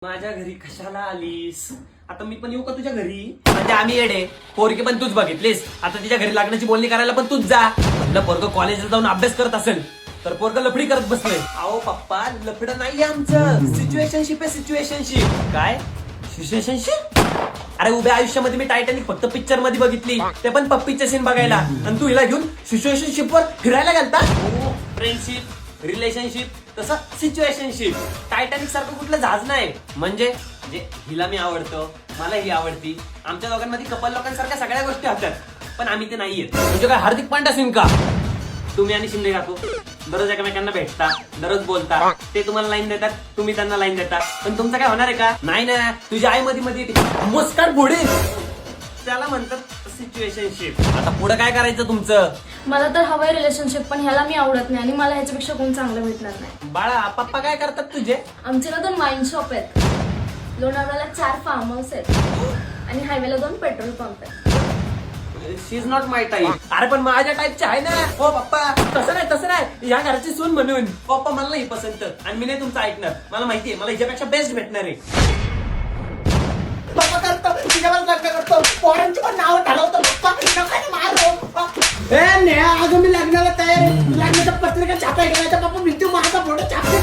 माझ्या घरी कशाला आलीस? आता मी पण येऊ का तुझ्या घरी? म्हणजे आम्ही येडे, पोरगी पण तूच बघितलीस. आता तिच्या घरी लागण्याची बोलणी करायला पण तूच जा. म्हणलं पोरग कॉलेजला जाऊन अभ्यास करत असेल तर पोरग लफडी करत बसले. अहो पप्पा, लफडं नाहीये आमचं, सिच्युएशनशिप आहे. सिच्युएशनशिप काय? सिच्युएशनशिप? अरे उभ्या आयुष्यामध्ये मी टायटॅनिक फक्त पिक्चर मध्ये बघितली, ते पण पप्पीचे सीन बघायला. आणि तू हिला घेऊन सिच्युएशनशिप वर फिरायला गेलता? फ्रेंडशिप, रिलेशनशिप, तसं सिच्युएशनशिप. टायटॅनिक सारखं कुठलं जहाज नाही. म्हणजे हिला मी आवडतो, मला ही आवडती. आमच्या दोघांमध्ये कपल लोकांसारख्या सगळ्या गोष्टी होत्यात, पण आम्ही ते नाहीयेत. म्हणजे काय हार्दिक पांड्या सीन का? तुम्ही आणि शिंदे काकू दररोज एकमेकांना भेटता, दररोज बोलता. ते तुम्हाला लाईन देतात, तुम्ही त्यांना लाईन देता. पण तुमचं काय होणार आहे का? नाही ना. तुझ्या आई मध्ये मुस्काट पुढे, त्याला म्हणतात सिच्युएशनशिप. आता पुढे काय करायचं तुमचं? मला तर हवंय रिलेशनशिप, पण ह्याला मी आवडत नाही आणि मला ह्याच्यापेक्षा कोण चांगलं भेटणार नाही. बाळा, पप्पा काय करतात तुझे? आमचे ना 2 वाईन शॉप आहेत, लोणावळ्याला 4 फार्म हाऊस आहेत आणि हायवेला 2 पेट्रोल पंप आहेत. शी इज नॉट माय टाईप. अरे पण माझ्या टाईपची आहे ना. हो पप्पा, तसं नाही. या घराची सून म्हणून. पप्पा मला नाही पसंत आणि मी नाही तुमचं ऐकणार. मला माहितीये मला हिच्यापेक्षा बेस्ट भेटणार आहे. पप्पा करतो, तिच्यावर लग्न करतो, पोरांची पण नाव ठरवतो. पप्पा नका मारो. ए नेहा, अगं मी लग्नाला तयार आहे. लग्नाच्या पत्रिका छापाय करायचा. पप्पा मी तू माझा फोटो छापते.